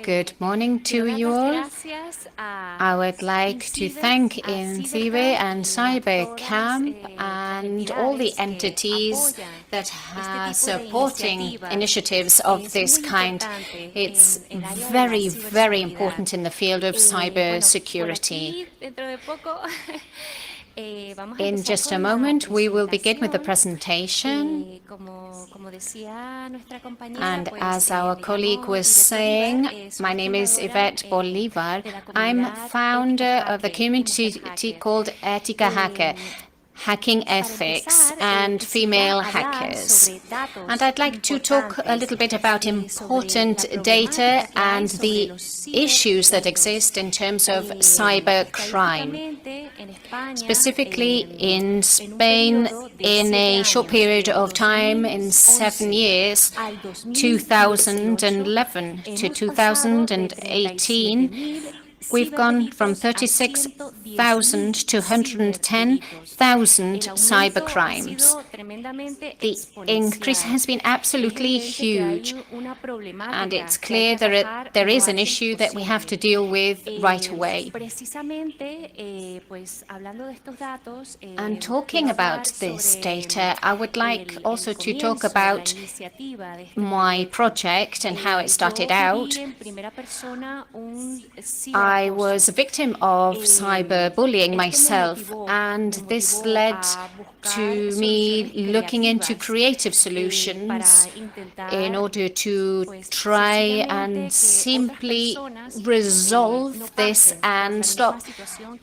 Good morning to you all. I would like to thank Incibe and CyberCamp and all the entities that are supporting initiatives of this kind. It's very, very important in the field of cybersecurity. In just a moment, we will begin with the presentation. And as our colleague was saying, my name is Ivette Bolivar. I'm founder of the community called Ética Hacker, Hacking Ethics and Female Hackers. And I'd like to talk a little bit about important data and the issues that exist in terms of cybercrime. Specifically in Spain, in a short period of time, in 7 years, 2011 to 2018, we've gone from 36,000 to 110,000 cybercrimes. The increase has been absolutely huge, and it's clear that there is an issue that we have to deal with right away. And talking about this data, I would like also to talk about my project and how it started out. I was a victim of cyberbullying myself, and this led to me looking into creative solutions in order to try and simply resolve this and stop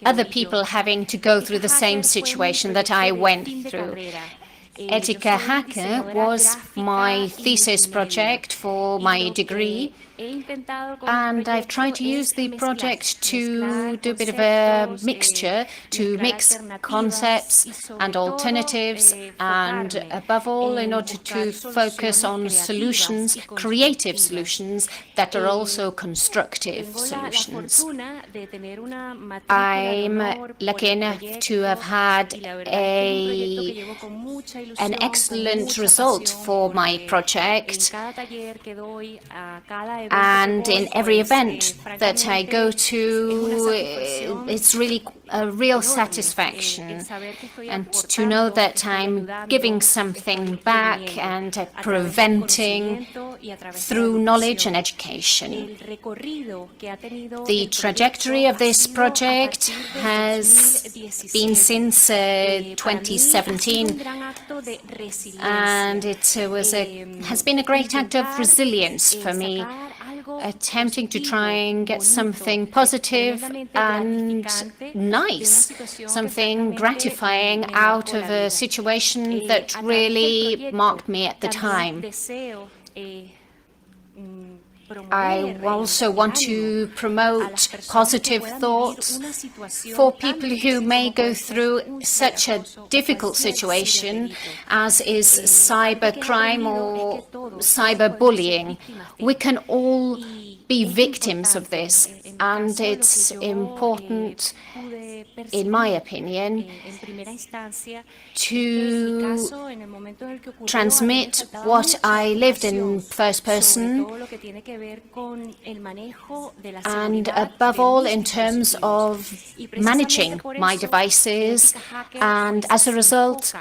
other people having to go through the same situation that I went through. Ética Hacker was my thesis project for my degree, and I've tried to use the project to do a bit of a mixture, to mix concepts and alternatives, and above all, in order to focus on solutions, creative solutions that are also constructive solutions. I'm lucky enough to have had an excellent result for my project, and in every event that I go to, it's really a real satisfaction, and to know that I'm giving something back and preventing through knowledge and education. The trajectory of this project has been since 2017, and it has been a great act of resilience for me, attempting to try and get something positive and nice, something gratifying out of a situation that really marked me at the time. I also want to promote positive thoughts for people who may go through such a difficult situation as is cybercrime or cyberbullying. We can all be victims of this, and it's important, in my opinion, to transmit what I lived in first person, and above all in terms of managing my devices. And as a result,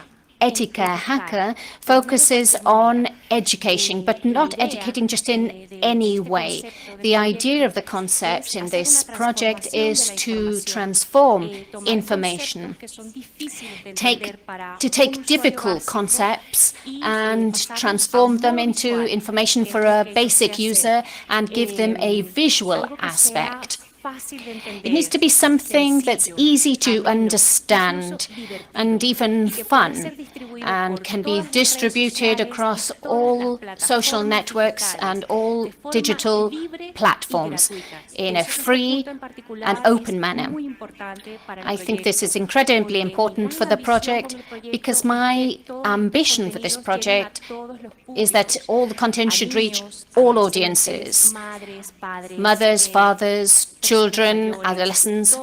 Ética Hacker focuses on education, but not educating just in any way. The idea of the concept in this project is to transform information, to take difficult concepts and transform them into information for a basic user and give them a visual aspect. It needs to be something that's easy to understand and even fun, and can be distributed across all social networks and all digital platforms in a free and open manner. I think this is incredibly important for the project, because my ambition for this project is that all the content should reach all audiences: mothers, fathers, children, adolescents,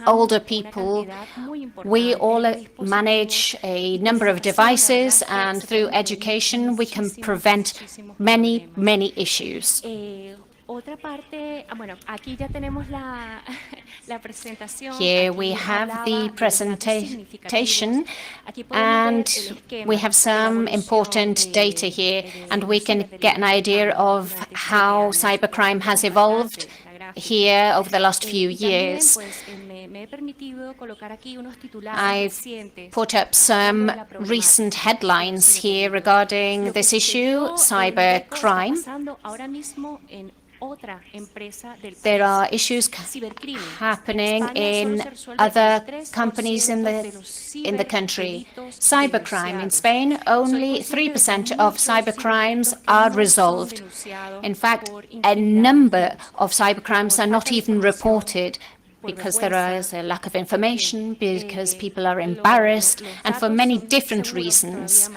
older people. We all manage a number of devices, and through education we can prevent many, many issues. Here we have the presentation, and we have some important data here, and we can get an idea of how cybercrime has evolved here over the last few years. I've put up some recent headlines here regarding this issue, cybercrime. There are issues happening in other companies in the country. Cybercrime in Spain, only 3% of cybercrimes are resolved. In fact, a number of cybercrimes are not even reported because there is a lack of information, because people are embarrassed, and for many different reasons.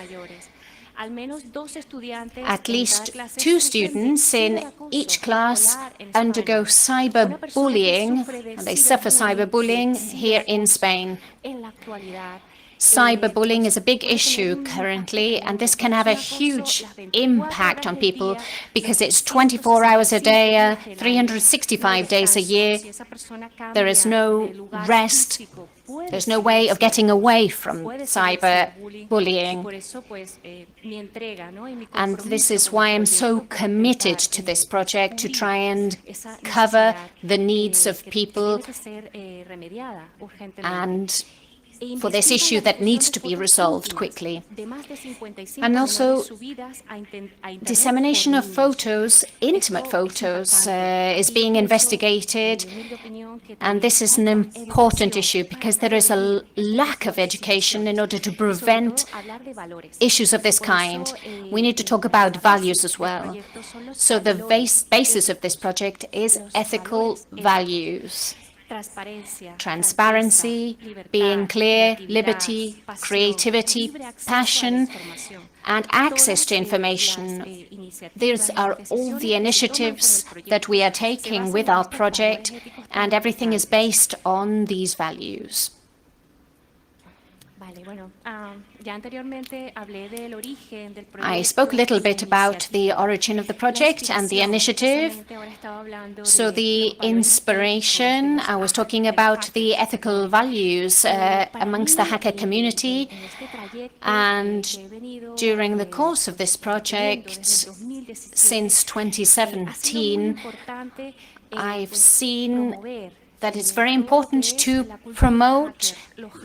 At least 2 students in each class undergo cyberbullying, and they suffer cyberbullying here in Spain. Cyberbullying is a big issue currently, and this can have a huge impact on people because it's 24 hours a day, 365 days a year. There is no rest. There's no way of getting away from cyberbullying. And this is why I'm so committed to this project, to try and cover the needs of people and for this issue that needs to be resolved quickly. And also, dissemination of photos, intimate photos, is being investigated, and this is an important issue because there is a lack of education in order to prevent issues of this kind. We need to talk about values as well. So the basis of this project is ethical values. Transparency, being clear, liberty, creativity, passion, and access to information. These are all the initiatives that we are taking with our project, and everything is based on these values. I spoke a little bit about the origin of the project and the initiative. So the inspiration, I was talking about the ethical values amongst the hacker community. And during the course of this project, since 2017, I've seen that it's very important to promote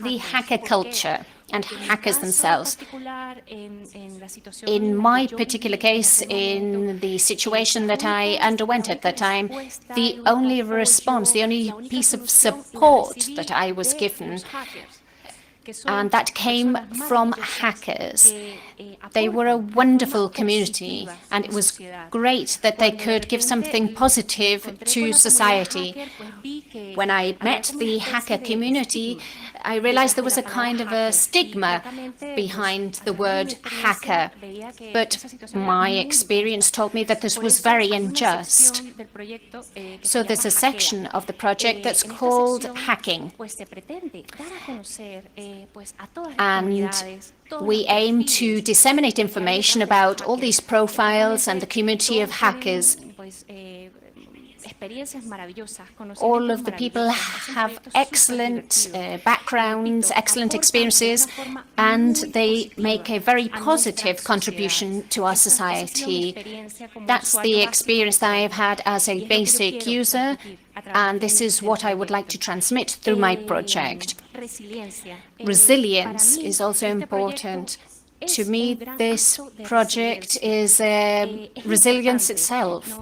the hacker culture and hackers themselves. In my particular case, in the situation that I underwent at the time, the only response, the only piece of support that I was given, and that came from hackers. They were a wonderful community, and it was great that they could give something positive to society. When I met the hacker community, I realized there was a kind of a stigma behind the word hacker, but my experience told me that this was very unjust. So there's a section of the project that's called hacking. And we aim to disseminate information about all these profiles and the community of hackers. All of the people have excellent backgrounds, excellent experiences, and they make a very positive contribution to our society. That's the experience that I have had as a basic user, and this is what I would like to transmit through my project. Resilience is also important. To me, this project is resilience itself.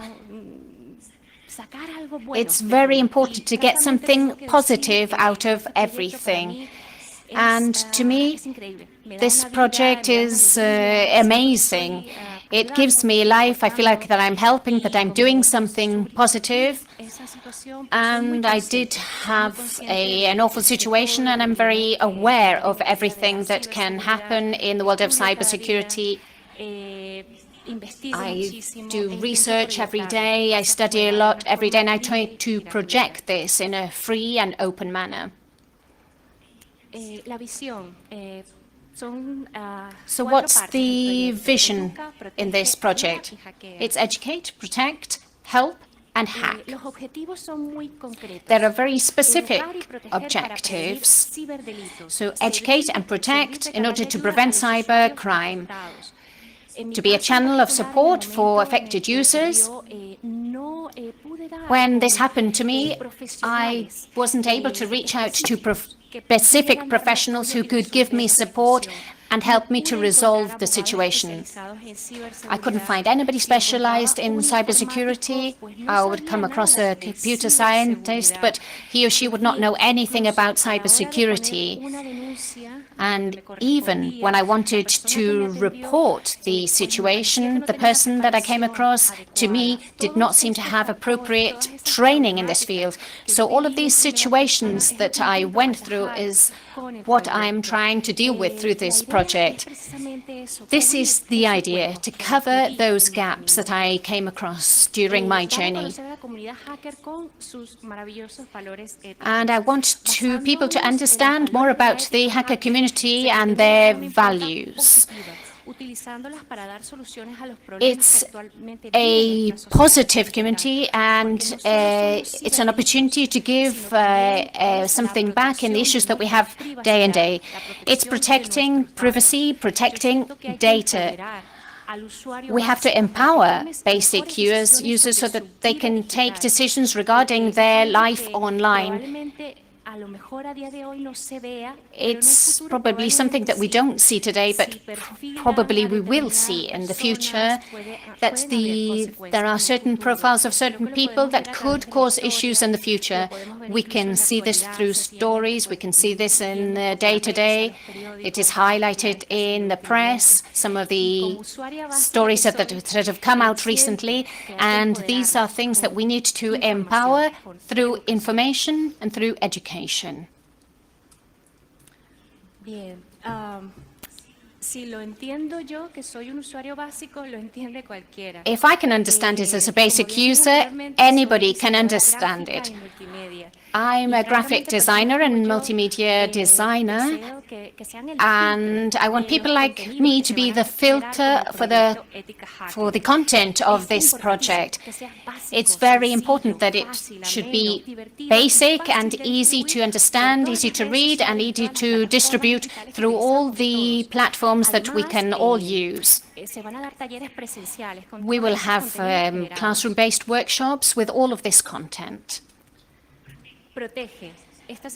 It's very important to get something positive out of everything. And to me, this project is amazing. It gives me life. I feel like that I'm helping, that I'm doing something positive. And I did have an awful situation, and I'm very aware of everything that can happen in the world of cybersecurity. I do research every day, I study a lot every day, and I try to project this in a free and open manner. So what's the vision in this project? It's educate, protect, help, and hack. There are very specific objectives. So educate and protect in order to prevent cyber crime, to be a channel of support for affected users. When this happened to me, I wasn't able to reach out to specific professionals who could give me support and help me to resolve the situation. I couldn't find anybody specialized in cybersecurity. I would come across a computer scientist, but he or she would not know anything about cybersecurity. And even when I wanted to report the situation, the person that I came across, to me, did not seem to have appropriate training in this field. So all of these situations that I went through is what I'm trying to deal with through this project. This is the idea, to cover those gaps that I came across during my journey. And I want people to understand more about the hacker community and their values. It's a positive community, and it's an opportunity to give something back in the issues that we have day and day. It's protecting privacy, protecting data. We have to empower basic users so that they can take decisions regarding their life online. It's probably something that we don't see today, but probably we will see in the future, that there are certain profiles of certain people that could cause issues in the future. We can see this through stories, we can see this in day-to-day. It is highlighted in the press, some of the stories that have come out recently, and these are things that we need to empower through information and through education. Bien. Si lo entiendo yo, que soy un usuario básico, lo entiende cualquiera. If I can understand it as a basic user, anybody can understand it. I'm a graphic designer and multimedia designer, and I want people like me to be the filter for the content of this project. It's very important that it should be basic and easy to understand, easy to read, and easy to distribute through all the platforms that we can all use. We will have classroom-based workshops with all of this content.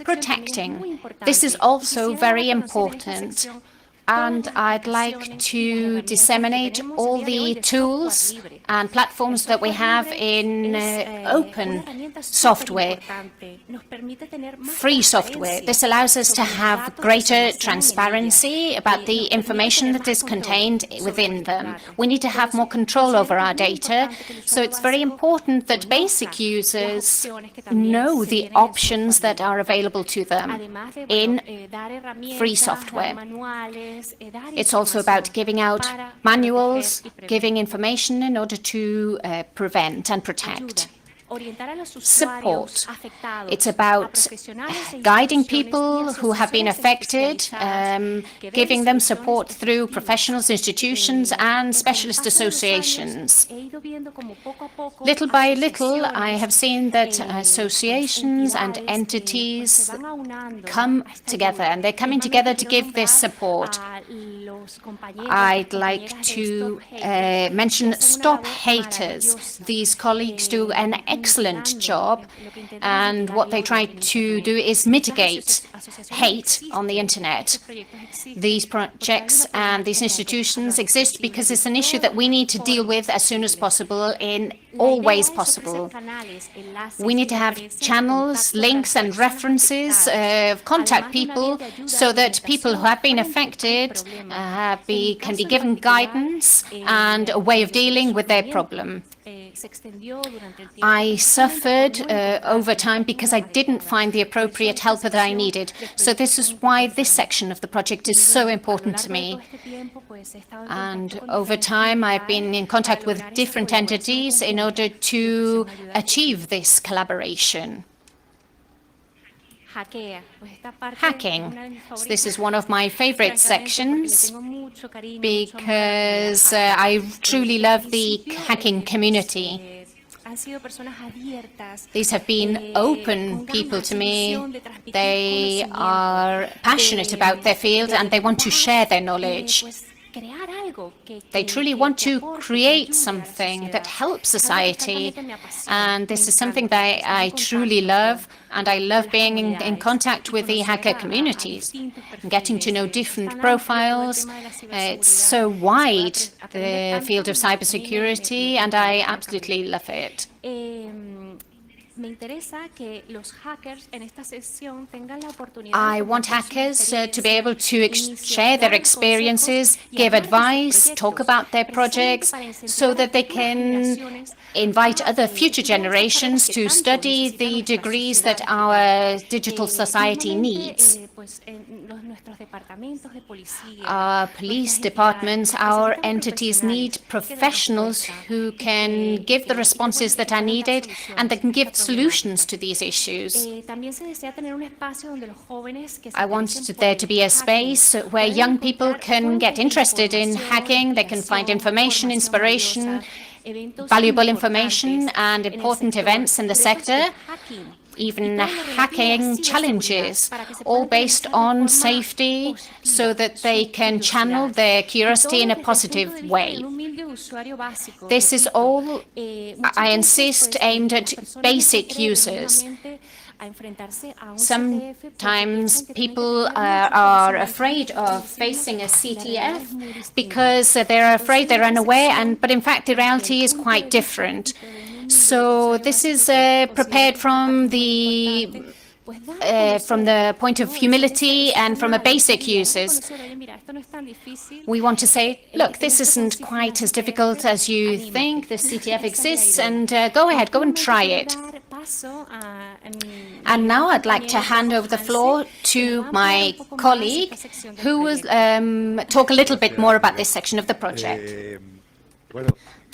Protecting. This is also very important. And I'd like to disseminate all the tools and platforms that we have in open software, free software. This allows us to have greater transparency about the information that is contained within them. We need to have more control over our data, so it's very important that basic users know the options that are available to them in free software. It's also about giving out manuals, giving information in order to prevent and protect. Support. It's about guiding people who have been affected, giving them support through professionals, institutions, and specialist associations. Little by little, I have seen that associations and entities come together, and they're coming together to give this support. I'd like to mention Stop Haters. These colleagues do an excellent job, and what they try to do is mitigate hate on the internet. These projects and these institutions exist because it's an issue that we need to deal with as soon as possible, in all ways possible. We need to have channels, links and references, contact people, so that people who have been affected can be given guidance and a way of dealing with their problem. I suffered over time because I didn't find the appropriate help that I needed. So this is why this section of the project is so important to me. And over time, I've been in contact with different entities in order to achieve this collaboration. Hacking. So this is one of my favorite sections because I truly love the hacking community. sido personas abiertas. These have been open people to me. They are passionate about their field and they want to share their knowledge. They truly want to create something that helps society, and this is something that I truly love, and I love being in contact with the hacker communities, and getting to know different profiles. It's so wide, the field of cybersecurity, and I absolutely love it. I want hackers to be able to share their experiences, give advice, talk about their projects, so that they can invite other future generations to study the degrees that our digital society needs. Our police departments, our entities need professionals who can give the responses that are needed and that can give solutions to these issues. I want there to be a space where young people can get interested in hacking, they can find information, inspiration, valuable information and important events in the sector, even hacking challenges, all based on safety so that they can channel their curiosity in a positive way. This is all, I insist, aimed at basic users. Sometimes people are afraid of facing a CTF because they're afraid, they're unaware, but in fact the reality is quite different. So this is prepared from the point of humility and from a basic users. We want to say, look, this isn't quite as difficult as you think. The CTF exists, and go ahead, go and try it. And now I'd like to hand over the floor to my colleague, who will talk a little bit more about this section of the project.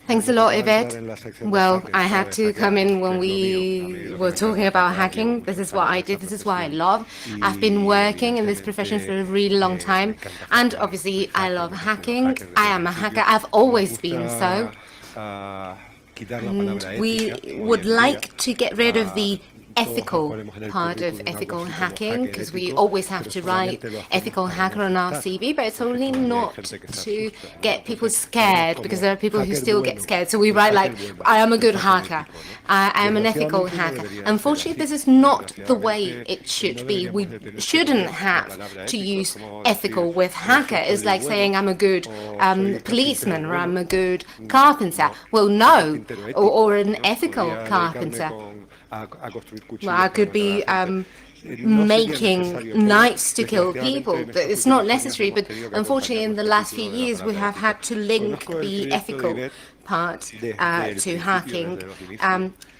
Thanks a lot, Yvette. Well, I had to come in when we were talking about hacking. This is what I did. This is what I love. I've been working in this profession for a really long time. And obviously, I love hacking. I am a hacker. I've always been so. And we would like to get rid of the ethical part of ethical hacking, because we always have to write ethical hacker on our CV, but it's only not to get people scared, because there are people who still get scared. So we write like, I am a good hacker, I am an ethical hacker. Unfortunately, this is not the way it should be. We shouldn't have to use ethical with hacker. It's like saying I'm a good policeman or I'm a good carpenter. Well, no, or an ethical carpenter. Well, I could be making knives to kill people. It's not necessary, but unfortunately in the last few years we have had to link the ethical part to hacking.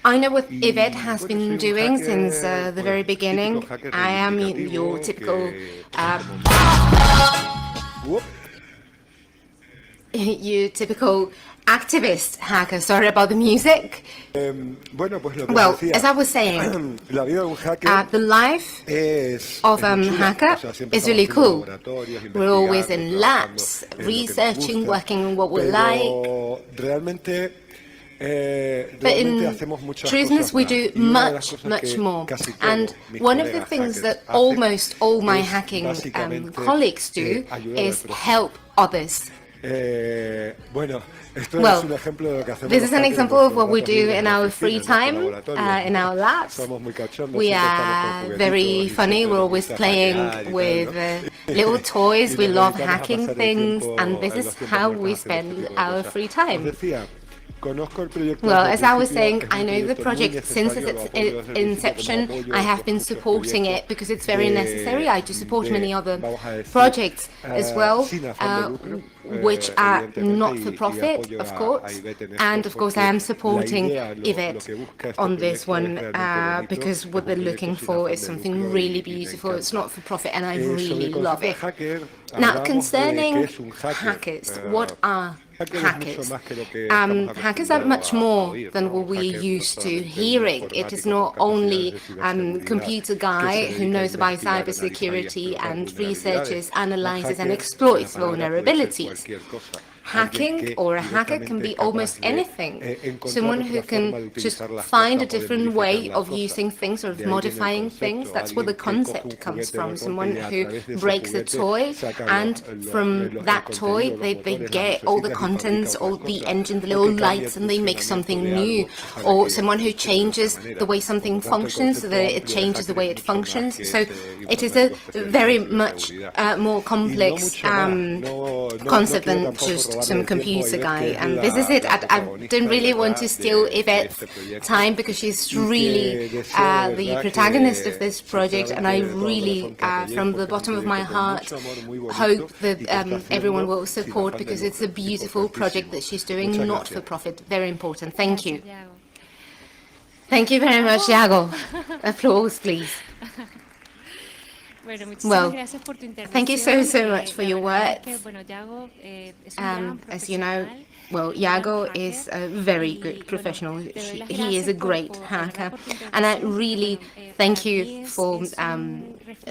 I know what Ivette has been doing since the very beginning. I am your typical activist hacker. Sorry about the music. Well, as I was saying, the life of a hacker is really cool. We're always in labs, researching, working on what we like. But in truthness, we do much, much more. And one of the things that almost all my hacking colleagues do is help others. Well, this is an example of what we do in our free time, in our labs. We are very funny. We're always playing with little toys. We love hacking things, and this is how we spend our free time. Well, as I was saying, I know the project since its inception. I have been supporting it because it's very necessary. I do support many other projects as well, which are not for profit, of course. And of course, I am supporting Yvette on this one because what they're looking for is something really beautiful. It's not for profit, and I really love it. Now, concerning hackers, what are hackers? Hackers are much more than what we're used to hearing. It is not only a computer guy who knows about cybersecurity and researches, analyzes and exploits vulnerabilities. Hacking or a hacker can be almost anything. Someone who can just find a different way of using things or of modifying things. That's where the concept comes from. Someone who breaks a toy, and from that toy they get all the contents, all the engine, the little lights, and they make something new. Or someone who changes the way something functions, so that it changes the way it functions. So it is a very much more complex concept than just some computer guy. And this is it. I didn't really want to steal Yvette's time because she's really the protagonist of this project, and I really, from the bottom of my heart, hope that everyone will support, because it's a beautiful project that she's doing, not for profit. Very important. Thank you. Thank you very much, Yago. Applause, please. Well, thank you so much for your work. As you know, well, Yago is a very good professional. He is a great hacker, and I really thank you for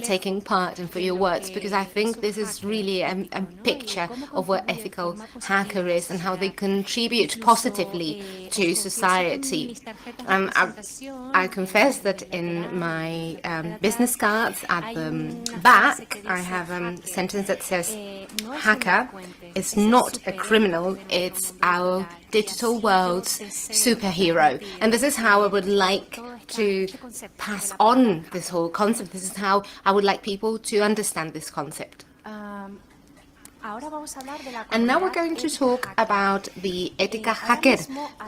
taking part and for your works, because I think this is really a picture of what ethical hacker is and how they contribute positively to society. I confess that in my business cards at the back, I have a sentence that says, "Hacker is not a criminal, it's our digital world's superhero." And this is how I would like to pass on this whole concept. This is how I would like people to understand this concept. And now we're going to talk about the Ética hacker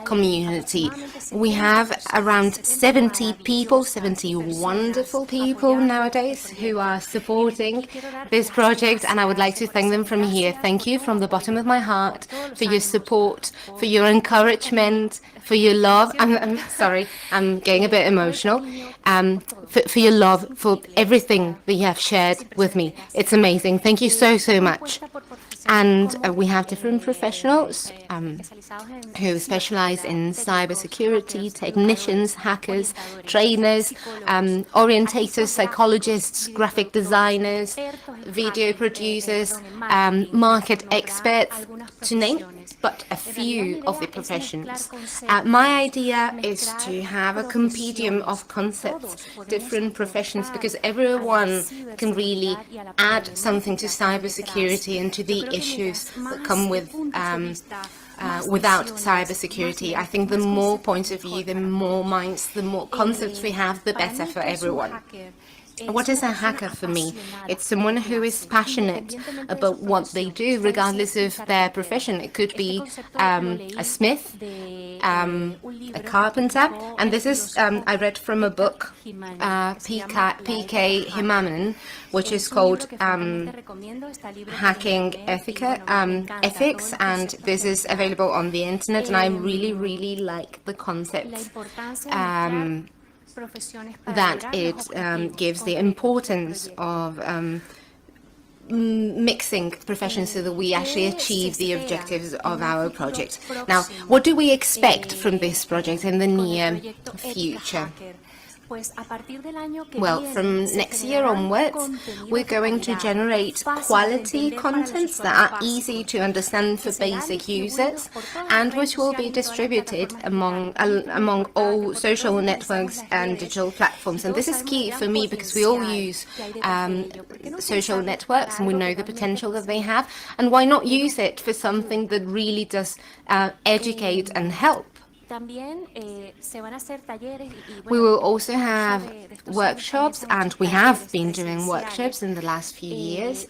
community. We have around 70 people, 70 wonderful people nowadays who are supporting this project, and I would like to thank them from here. Thank you from the bottom of my heart for your support, for your encouragement, for your love. I'm sorry, I'm getting a bit emotional. For your love, for everything that you have shared with me. It's amazing. Thank you so much. And we have different professionals who specialize in cybersecurity, technicians, hackers, trainers, orientators, psychologists, graphic designers, video producers, market experts, to name but a few of the professions. My idea is to have a compendium of concepts, different professions, because everyone can really add something to cybersecurity and to the issues that come with without cybersecurity. I think the more points of view, the more minds, the more concepts we have, the better for everyone. What is a hacker for me? It's someone who is passionate about what they do, regardless of their profession. It could be a smith, a carpenter, and this is, I read from a book, P.K. Himaman, which is called Hacking Ethics, and this is available on the internet, and I really like the concept. That it gives the importance of mixing professions so that we actually achieve the objectives of our project. Now, what do we expect from this project in the near future? Well, from next year onwards, we're going to generate quality contents that are easy to understand for basic users, and which will be distributed among all social networks and digital platforms. And this is key for me because we all use social networks and we know the potential that they have. And why not use it for something that really does educate and help? We will also have workshops, and we have been doing workshops in the last few years,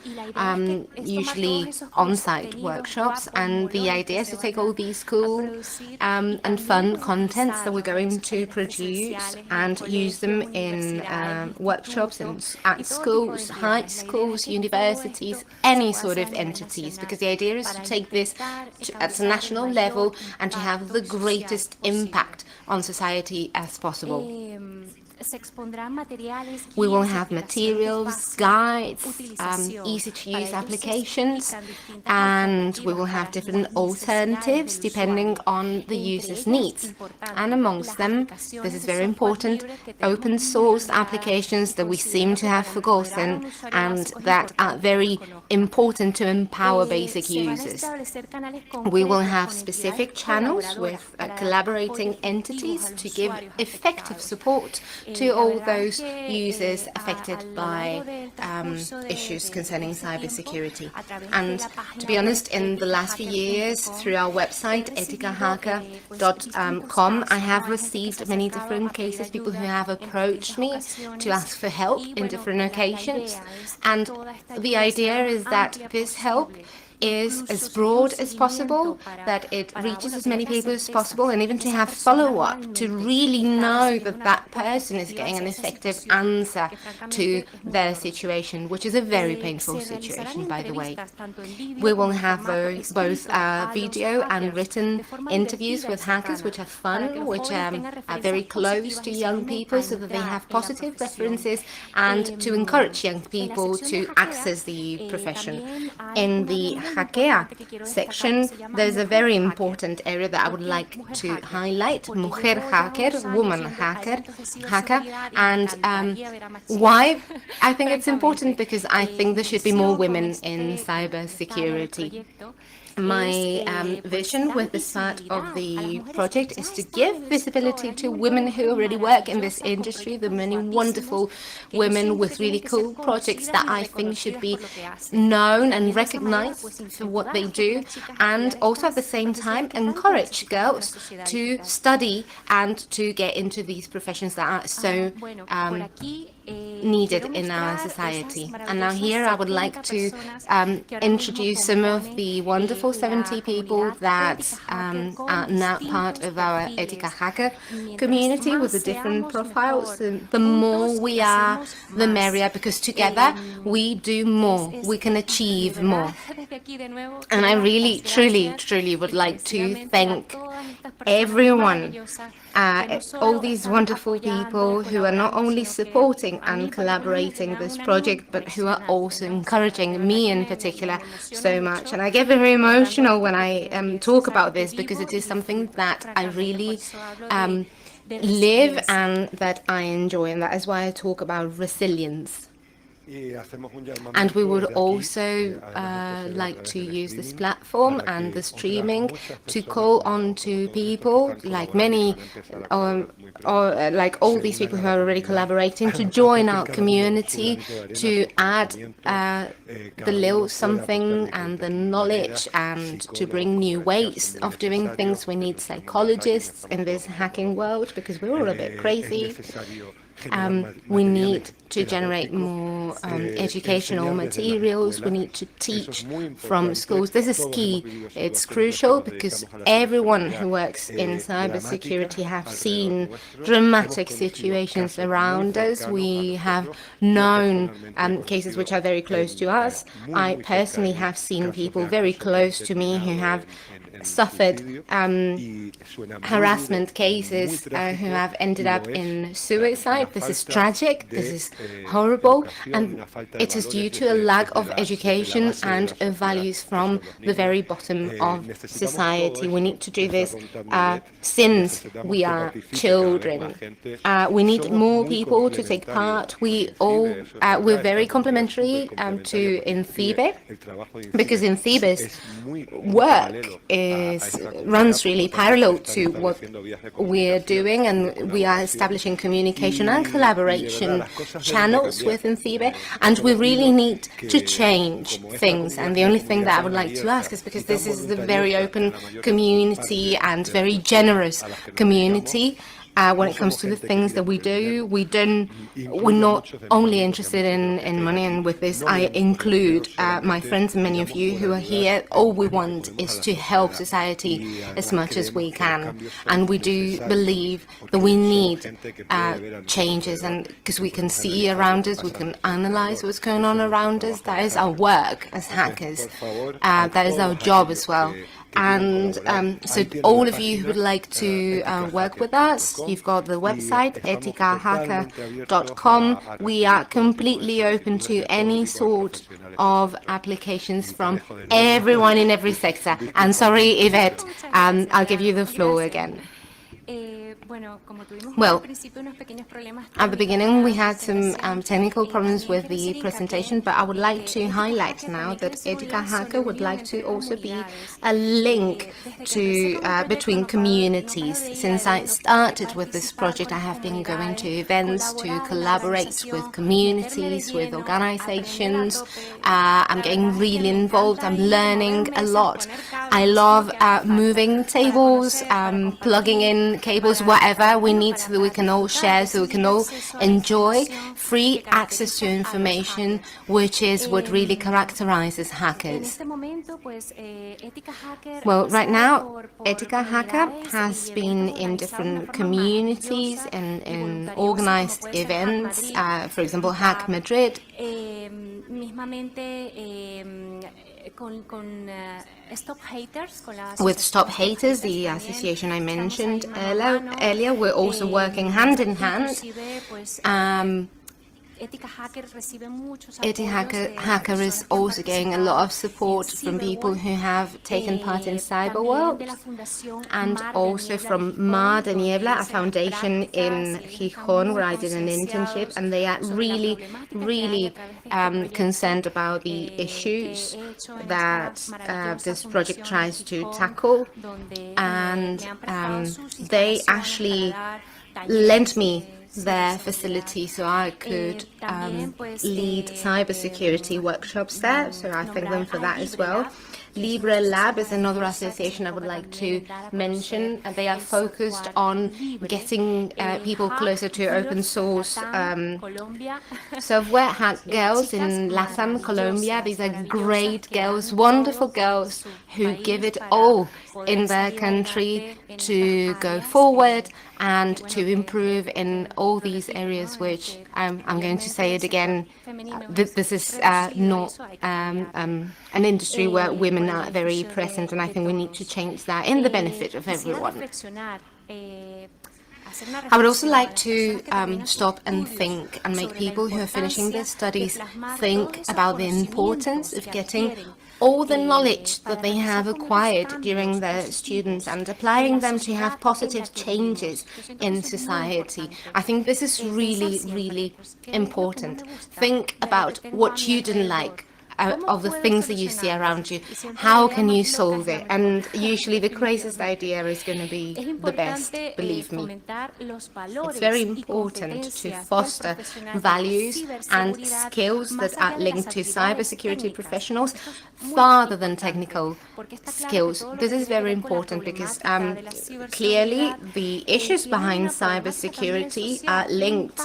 usually on-site workshops, and the idea is to take all these cool and fun contents that we're going to produce and use them in workshops at schools, high schools, universities, any sort of entities, because the idea is to take this at a national level and to have the greatest impact on society as possible. We will have materials, guides, easy-to-use applications, and we will have different alternatives depending on the user's needs. And amongst them, this is very important, open source applications that we seem to have forgotten and that are very important to empower basic users. We will have specific channels with collaborating entities to give effective support to all those users affected by issues concerning cybersecurity. And to be honest, in the last few years, through our website, eticahacker.com, I have received many different cases, people who have approached me to ask for help in different occasions. And the idea is that this help is as broad as possible, that it reaches as many people as possible, and even to have follow-up, to really know that that person is getting an effective answer to their situation, which is a very painful situation, by the way. We will have both video and written interviews with hackers, which are fun, which are very close to young people, so that they have positive references, and to encourage young people to access the profession. In the Hackea section, there's a very important area that I would like to highlight: mujer hacker, woman hacker, and why? I think it's important because I think there should be more women in cybersecurity. My vision with this part of the project is to give visibility to women who already work in this industry, the many wonderful women with really cool projects that I think should be known and recognized for what they do, and also at the same time encourage girls to study and to get into these professions that are so needed in our society. And now here I would like to introduce some of the wonderful 70 people that are now part of our Ética hacker community with the different profiles. The more we are, the merrier, because together we do more, we can achieve more. And I really, truly would like to thank everyone, all these wonderful people who are not only supporting and collaborating this project, but who are also encouraging me in particular so much. And I get very emotional when I talk about this, because it is something that I really live and that I enjoy, and that is why I talk about resilience. And we would also like to use this platform and the streaming to call on to people like many, or like all these people who are already collaborating, to join our community, to add the little something and the knowledge, and to bring new ways of doing things. We need psychologists in this hacking world, because we're all a bit crazy. We need to generate more educational materials. We need to teach from schools. This is key. It's crucial, because everyone who works in cybersecurity have seen dramatic situations around us. We have known cases which are very close to us. I personally have seen people very close to me who have suffered harassment cases, who have ended up in suicide. This is tragic, this is horrible, and it is due to a lack of education and of values from the very bottom of society. We need to do this since we are children. We need more people to take part. We're very complimentary to Incibe, because Incibe's work runs really parallel to what we're doing, and we are establishing communication and collaboration channels with Incibe, and we really need to change things. And the only thing that I would like to ask is, because this is a very open community and very generous community, when it comes to the things that we do, we're not only interested in money, and with this I include my friends and many of you who are here. All we want is to help society as much as we can, and we do believe that we need changes, and because we can see around us, we can analyze what's going on around us. That is our work as hackers. That is our job as well. And so all of you who would like to work with us, you've got the website, eticahacker.com. We are completely open to any sort of applications from everyone in every sector. And sorry, Ivette, I'll give you the floor again. Well, at the beginning we had some technical problems with the presentation, but I would like to highlight now that Ética Hacker would like to also be a link to between communities. Since I started with this project, I have been going to events to collaborate with communities, with organizations. I'm getting really involved. I'm learning a lot. I love moving tables, plugging in cables, whatever we need so that we can all share, so we can all enjoy free access to information, which is what really characterizes hackers. Well, right now, Ética Hacker has been in different communities and in organized events, for example, Hack Madrid. With Stop Haters, the association I mentioned earlier, we're also working hand in hand. Ética Hacker is also getting a lot of support from people who have taken part in cyber world, and also from Mar de Niebla, a foundation in Gijón, where I did an internship, and they are really, really concerned about the issues that this project tries to tackle, and they actually lent me their facility so I could lead cybersecurity workshops there, so I thank them for that as well. Libre Lab is another association I would like to mention. They are focused on getting people closer to open source software. Hack Girls in LATAM, Colombia. These are great girls, wonderful girls who give it all in their country to go forward and to improve in all these areas, which I'm going to say it again, this is not an industry where women are very present, and I think we need to change that in the benefit of everyone. I would also like to stop and think and make people who are finishing their studies think about the importance of getting all the knowledge that they have acquired during their students and applying them to have positive changes in society. I think this is really, really important. Think about what you didn't like of the things that you see around you. How can you solve it? And usually the craziest idea is going to be the best, believe me. It's very important to foster values and skills that are linked to cybersecurity professionals farther than technical skills. This is very important because clearly the issues behind cybersecurity are linked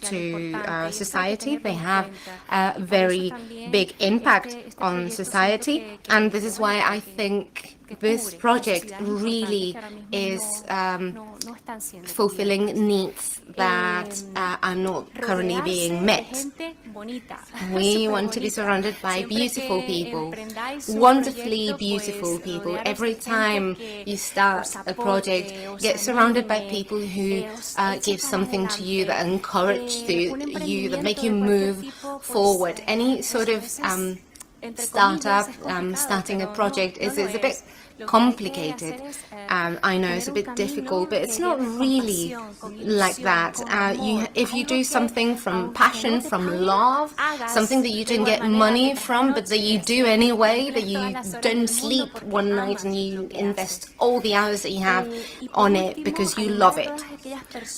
to society. They have a very big impact on society, and this is why I think this project really is fulfilling needs that are not currently being met. We want to be surrounded by beautiful people, wonderfully beautiful people. Every time you start a project, get surrounded by people who give something to you, that encourage you, that make you move forward. Any sort of startup, starting a project is a bit complicated. I know it's a bit difficult, but it's not really like that. If you do something from passion, from love, something that you didn't get money from, but that you do anyway, that you don't sleep one night and you invest all the hours that you have on it because you love it.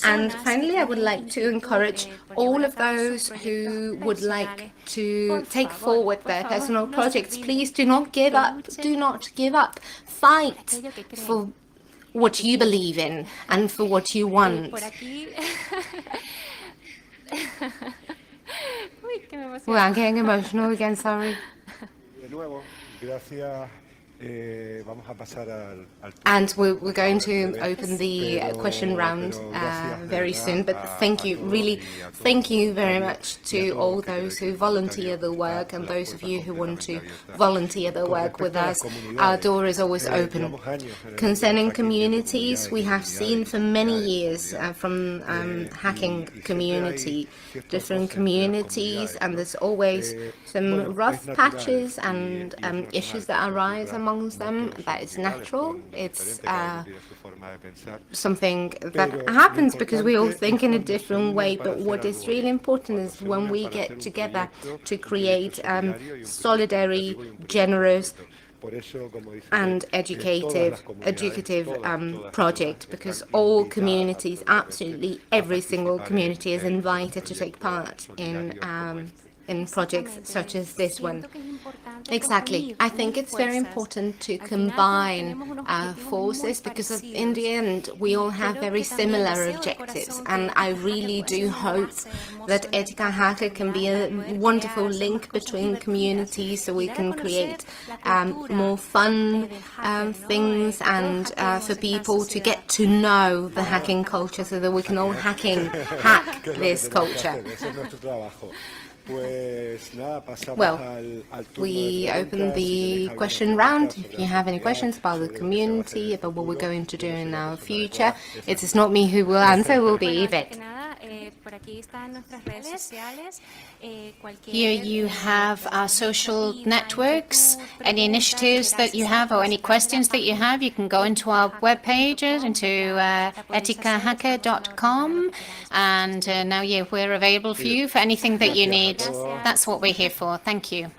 And finally, I would like to encourage all of those who would like to take forward their personal projects. Please do not give up. Do not give up. Fight for what you believe in and for what you want. Well, I'm getting emotional again, sorry. De nuevo, gracias And we're going to open the question round very soon. But thank you, really, thank you very much to all those who volunteer the work and those of you who want to volunteer the work with us. Our door is always open. Concerning communities, we have seen for many years from hacking community, different communities, and there's always some rough patches and issues that arise amongst them. That is natural. It's something that happens because we all think in a different way. But what is really important is when we get together to create solidary, generous, and educative project, because all communities, absolutely every single community, is invited to take part in projects such as this one. Exactly. I think it's very important to combine our forces because in the end we all have very similar objectives, and I really do hope that Ética Hacker can be a wonderful link between communities so we can create more fun things and for people to get to know the hacking culture so that we can all hack this culture. Well, we open the question round. If you have any questions about the community, about what we're going to do in our future, it is not me who will answer, it will be Ivette. Here you have our social networks. Any initiatives that you have or any questions that you have, you can go into our web pages, into eticahacker.com, and now we're available for you for anything that you need. That's what we're here for. Thank you.